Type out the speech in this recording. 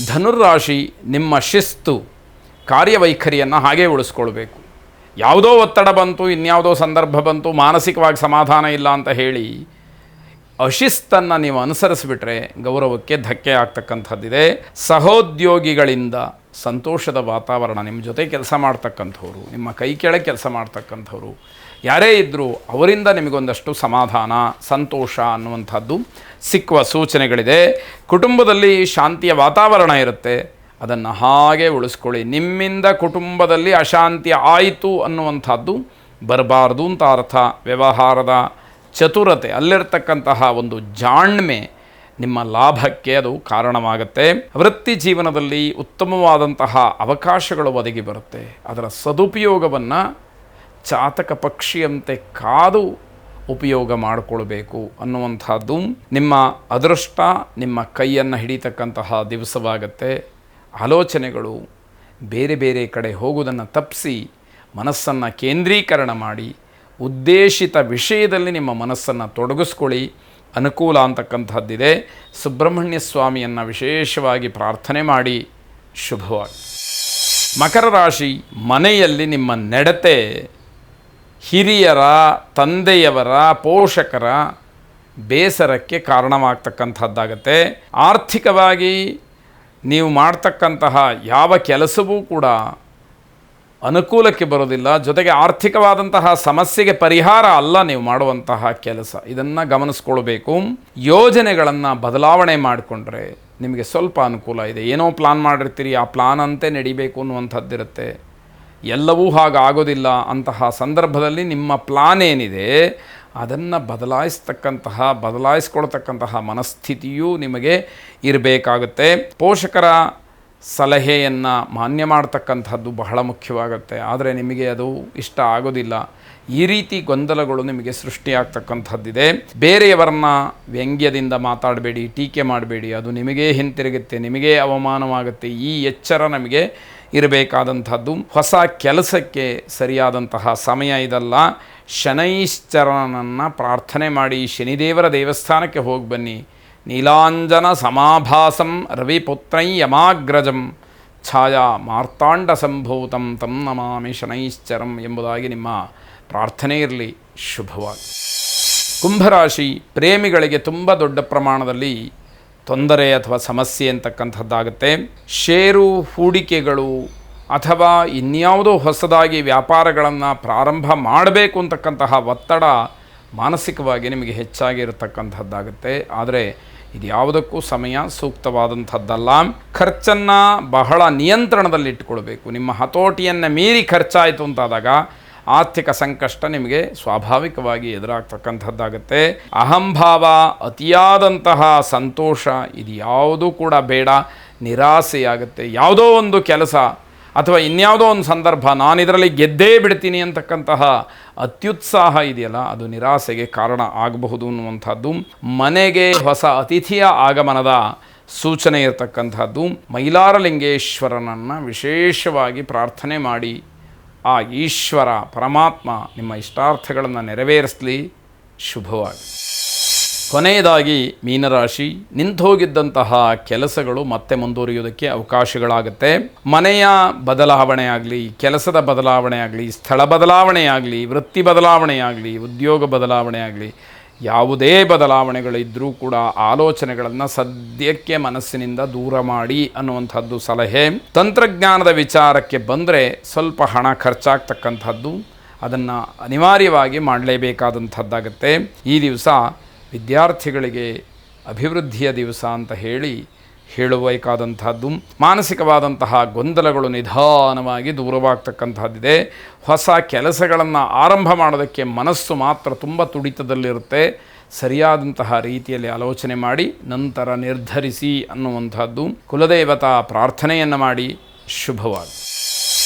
ಧನುರ್ರಾಶಿ, ನಿಮ್ಮ ಶಿಸ್ತು ಕಾರ್ಯವೈಖರಿಯನ್ನು ಹಾಗೇ ಉಳಿಸ್ಕೊಳ್ಬೇಕು. ಯಾವುದೋ ಒತ್ತಡ ಬಂತು, ಇನ್ಯಾವುದೋ ಸಂದರ್ಭ ಬಂತು, ಮಾನಸಿಕವಾಗಿ ಸಮಾಧಾನ ಇಲ್ಲ ಅಂತ ಹೇಳಿ ಅಶಿಸ್ತನ್ನು ನೀವು ಅನುಸರಿಸಿಬಿಟ್ರೆ ಗೌರವಕ್ಕೆ ಧಕ್ಕೆ ಆಗ್ತಕ್ಕಂಥದ್ದಿದೆ. ಸಹೋದ್ಯೋಗಿಗಳಿಂದ ಸಂತೋಷದ ವಾತಾವರಣ, ನಿಮ್ಮ ಜೊತೆ ಕೆಲಸ ಮಾಡ್ತಕ್ಕಂಥವ್ರು, ನಿಮ್ಮ ಕೈ ಕೆಳಗೆ ಕೆಲಸ ಮಾಡ್ತಕ್ಕಂಥವ್ರು ಯಾರೇ ಇದ್ದರೂ ಅವರಿಂದ ನಿಮಗೊಂದಷ್ಟು ಸಮಾಧಾನ, ಸಂತೋಷ ಅನ್ನುವಂಥದ್ದು ಸಿಕ್ಕುವ ಸೂಚನೆಗಳಿದೆ. ಕುಟುಂಬದಲ್ಲಿ ಶಾಂತಿಯ ವಾತಾವರಣ ಇರುತ್ತೆ, ಅದನ್ನು ಹಾಗೆ ಉಳಿಸ್ಕೊಳ್ಳಿ. ನಿಮ್ಮಿಂದ ಕುಟುಂಬದಲ್ಲಿ ಅಶಾಂತಿ ಆಯಿತು ಅನ್ನುವಂಥದ್ದು ಬರಬಾರ್ದು ಅಂತ ಅರ್ಥ. ವ್ಯವಹಾರದ ಚತುರತೆ, ಅಲ್ಲಿರ್ತಕ್ಕಂತಹ ಒಂದು ಜಾಣ್ಮೆ ನಿಮ್ಮ ಲಾಭಕ್ಕೆ ಅದು ಕಾರಣವಾಗುತ್ತೆ. ವೃತ್ತಿ ಜೀವನದಲ್ಲಿ ಉತ್ತಮವಾದಂತಹ ಅವಕಾಶಗಳು ಒದಗಿ ಬರುತ್ತೆ. ಅದರ ಸದುಪಯೋಗವನ್ನು ಚಾತಕ ಪಕ್ಷಿಯಂತೆ ಕಾದು ಉಪಯೋಗ ಮಾಡಿಕೊಳ್ಬೇಕು ಅನ್ನುವಂಥದ್ದು ನಿಮ್ಮ ಅದೃಷ್ಟ ನಿಮ್ಮ ಕೈಯನ್ನು ಹಿಡಿತಕ್ಕಂತಹ ದಿವಸವಾಗುತ್ತೆ. ಆಲೋಚನೆಗಳು ಬೇರೆ ಬೇರೆ ಕಡೆ ಹೋಗುವುದನ್ನು ತಪ್ಪಿಸಿ ಮನಸ್ಸನ್ನು ಕೇಂದ್ರೀಕರಣ ಮಾಡಿ ಉದ್ದೇಶಿತ ವಿಷಯದಲ್ಲಿ ನಿಮ್ಮ ಮನಸ್ಸನ್ನು ತೊಡಗಿಸ್ಕೊಳ್ಳಿ. ಅನುಕೂಲ ಅಂತಕ್ಕಂಥದ್ದಿದೆ. ಸುಬ್ರಹ್ಮಣ್ಯ ಸ್ವಾಮಿಯನ್ನು ವಿಶೇಷವಾಗಿ ಪ್ರಾರ್ಥನೆ ಮಾಡಿ ಶುಭವಾಗಿ. ಮಕರ ರಾಶಿ, ಮನೆಯಲ್ಲಿ ನಿಮ್ಮ ನಡತೆ ಹಿರಿಯರ, ತಂದೆಯವರ, ಪೋಷಕರ ಬೇಸರಕ್ಕೆ ಕಾರಣವಾಗ್ತಕ್ಕಂಥದ್ದಾಗತ್ತೆ. ಆರ್ಥಿಕವಾಗಿ ನೀವು ಮಾಡ್ತಕ್ಕಂತಹ ಯಾವ ಕೆಲಸವೂ ಕೂಡ ಅನುಕೂಲಕ್ಕೆ ಬರೋದಿಲ್ಲ. ಜೊತೆಗೆ ಆರ್ಥಿಕವಾದಂತಹ ಸಮಸ್ಯೆಗೆ ಪರಿಹಾರ ಅಲ್ಲ ನೀವು ಮಾಡುವಂತಹ ಕೆಲಸ. ಇದನ್ನು ಗಮನಿಸ್ಕೊಳ್ಬೇಕು. ಯೋಜನೆಗಳನ್ನು ಬದಲಾವಣೆ ಮಾಡಿಕೊಂಡ್ರೆ ನಿಮಗೆ ಸ್ವಲ್ಪ ಅನುಕೂಲ ಇದೆ. ಏನೋ ಪ್ಲಾನ್ ಮಾಡಿರ್ತೀರಿ, ಆ ಪ್ಲಾನ್ ಅಂತೆ ನಡಿಬೇಕು ಅನ್ನುವಂಥದ್ದಿರುತ್ತೆ. ಎಲ್ಲವೂ ಹಾಗಾಗೋದಿಲ್ಲ. ಅಂತಹ ಸಂದರ್ಭದಲ್ಲಿ ನಿಮ್ಮ ಪ್ಲಾನ್ ಏನಿದೆ ಅದನ್ನು ಬದಲಾಯಿಸ್ಕೊಳ್ತಕ್ಕಂತಹ ಮನಸ್ಥಿತಿಯೂ ನಿಮಗೆ ಇರಬೇಕಾಗುತ್ತೆ. ಪೋಷಕರ ಸಲಹೆಯನ್ನು ಮಾನ್ಯ ಮಾಡ್ತಕ್ಕಂಥದ್ದು ಬಹಳ ಮುಖ್ಯವಾಗುತ್ತೆ. ಆದರೆ ನಿಮಗೆ ಅದು ಇಷ್ಟ ಆಗೋದಿಲ್ಲ. ಈ ರೀತಿ ಗೊಂದಲಗಳು ನಿಮಗೆ ಸೃಷ್ಟಿಯಾಗ್ತಕ್ಕಂಥದ್ದಿದೆ. ಬೇರೆಯವರನ್ನ ವ್ಯಂಗ್ಯದಿಂದ ಮಾತಾಡಬೇಡಿ, ಟೀಕೆ ಮಾಡಬೇಡಿ. ಅದು ನಿಮಗೇ ಹಿಂತಿರುಗುತ್ತೆ, ನಿಮಗೇ ಅವಮಾನವಾಗುತ್ತೆ. ಈ ಎಚ್ಚರ ನಮಗೆ ಇರಬೇಕಾದಂಥದ್ದು. ಹೊಸ ಕೆಲಸಕ್ಕೆ ಸರಿಯಾದಂತಹ ಸಮಯ ಇದಲ್ಲ. ಶನೈಶ್ಚರನನ್ನು ಪ್ರಾರ್ಥನೆ ಮಾಡಿ ಶನಿದೇವರ ದೇವಸ್ಥಾನಕ್ಕೆ ಹೋಗಿ ಬನ್ನಿ. ನೀಲಾಂಜನ ಸಮಾಭಾಸಂ ರವಿಪುತ್ರೈ ಯಮಾಗ್ರಜಂ ಛಾಯಾ ಮಾರ್ತಾಂಡ ಸಂಭೂತಂ ತಂ ನಮಾಮಿ ಶನೈಶ್ಚರಂ ಎಂಬುದಾಗಿ ನಿಮ್ಮ ಪ್ರಾರ್ಥನೆ ಇರಲಿ. ಶುಭವಾಗಿ. ಕುಂಭರಾಶಿ, ಪ್ರೇಮಿಗಳಿಗೆ ತುಂಬ ದೊಡ್ಡ ಪ್ರಮಾಣದಲ್ಲಿ ತೊಂದರೆ ಅಥವಾ ಸಮಸ್ಯೆ ಅಂತಕ್ಕಂಥದ್ದಾಗುತ್ತೆ. ಷೇರು ಹೂಡಿಕೆಗಳು ಅಥವಾ ಇನ್ಯಾವುದೋ ಹೊಸದಾಗಿ ವ್ಯಾಪಾರಗಳನ್ನು ಪ್ರಾರಂಭ ಮಾಡಬೇಕು ಅಂತಕ್ಕಂತಹ ಒತ್ತಡ ಮಾನಸಿಕವಾಗಿ ನಿಮಗೆ ಹೆಚ್ಚಾಗಿರತಕ್ಕಂಥದ್ದಾಗುತ್ತೆ. ಆದರೆ ಇದು ಯಾವುದಕ್ಕೂ ಸಮಯ ಸೂಕ್ತವಾದಂಥದ್ದಲ್ಲ. ಖರ್ಚನ್ನು ಬಹಳ ನಿಯಂತ್ರಣದಲ್ಲಿಟ್ಟುಕೊಳ್ಬೇಕು. ನಿಮ್ಮ ಹತೋಟಿಯನ್ನು ಮೀರಿ ಖರ್ಚಾಯಿತು ಅಂತಾದಾಗ ಆರ್ಥಿಕ ಸಂಕಷ್ಟ ನಿಮಗೆ ಸ್ವಾಭಾವಿಕವಾಗಿ ಎದುರಾಗ್ತಕ್ಕಂಥದ್ದಾಗುತ್ತೆ. ಅಹಂಭಾವ, ಅತಿಯಾದಂತಹ ಸಂತೋಷ ಇದು ಯಾವುದೂ ಕೂಡ ಬೇಡ. ನಿರಾಸೆಯಾಗುತ್ತೆ. ಯಾವುದೋ ಒಂದು ಕೆಲಸ ಅಥವಾ ಇನ್ಯಾವುದೋ ಒಂದು ಸಂದರ್ಭ ನಾನು ಇದರಲ್ಲಿ ಗೆದ್ದೇ ಬಿಡ್ತೀನಿ ಅಂತಕ್ಕಂತಹ ಅತ್ಯುತ್ಸಾಹ ಇದೆಯಲ್ಲ, ಅದು ನಿರಾಸೆಗೆ ಕಾರಣ ಆಗಬಹುದು ಅನ್ನುವಂಥದ್ದು. ಮನೆಗೆ ಹೊಸ ಅತಿಥಿಯ ಆಗಮನದ ಸೂಚನೆ ಇರತಕ್ಕಂಥದ್ದು. ಮೈಲಾರಲಿಂಗೇಶ್ವರನನ್ನು ವಿಶೇಷವಾಗಿ ಪ್ರಾರ್ಥನೆ ಮಾಡಿ ಆ ಈಶ್ವರ ಪರಮಾತ್ಮ ನಿಮ್ಮ ಇಷ್ಟಾರ್ಥಗಳನ್ನು ನೆರವೇರಿಸಲಿ. ಶುಭವಾಗಿ. ಕೊನೆಯದಾಗಿ ಮೀನರಾಶಿ, ನಿಂತೋಗಿದ್ದಂತಹ ಕೆಲಸಗಳು ಮತ್ತೆ ಮುಂದುವರಿಯುವುದಕ್ಕೆ ಅವಕಾಶಗಳಾಗುತ್ತೆ. ಮನೆಯ ಬದಲಾವಣೆ ಆಗಲಿ, ಕೆಲಸದ ಬದಲಾವಣೆ ಆಗಲಿ, ಸ್ಥಳ ಬದಲಾವಣೆ ಆಗಲಿ, ವೃತ್ತಿ ಬದಲಾವಣೆ ಆಗಲಿ, ಉದ್ಯೋಗ ಬದಲಾವಣೆ ಆಗಲಿ, ಯಾವುದೇ ಬದಲಾವಣೆಗಳಿದ್ದರೂ ಕೂಡ ಆಲೋಚನೆಗಳನ್ನು ಸದ್ಯಕ್ಕೆ ಮನಸ್ಸಿನಿಂದ ದೂರ ಮಾಡಿ ಅನ್ನುವಂಥದ್ದು ಸಲಹೆ. ತಂತ್ರಜ್ಞಾನದ ವಿಚಾರಕ್ಕೆ ಬಂದರೆ ಸ್ವಲ್ಪ ಹಣ ಖರ್ಚಾಗ್ತಕ್ಕಂಥದ್ದು, ಅದನ್ನು ಅನಿವಾರ್ಯವಾಗಿ ಮಾಡಲೇಬೇಕಾದಂಥದ್ದಾಗುತ್ತೆ. ಈ ದಿವಸ ವಿದ್ಯಾರ್ಥಿಗಳಿಗೆ ಅಭಿವೃದ್ಧಿಯ ದಿವಸ ಅಂತ ಹೇಳಬೇಕಾದಂಥದ್ದು. ಮಾನಸಿಕವಾದಂತಹ ಗೊಂದಲಗಳು ನಿಧಾನವಾಗಿ ದೂರವಾಗ್ತಕ್ಕಂಥದ್ದಿದೆ. ಹೊಸ ಕೆಲಸಗಳನ್ನು ಆರಂಭ ಮಾಡೋದಕ್ಕೆ ಮನಸ್ಸು ಮಾತ್ರ ತುಂಬ ತುಡಿತದಲ್ಲಿರುತ್ತೆ. ಸರಿಯಾದಂತಹ ರೀತಿಯಲ್ಲಿ ಆಲೋಚನೆ ಮಾಡಿ ನಂತರ ನಿರ್ಧರಿಸಿ ಅನ್ನುವಂಥದ್ದು. ಕುಲದೇವತಾ ಪ್ರಾರ್ಥನೆಯನ್ನು ಮಾಡಿ. ಶುಭವಾಗಿ.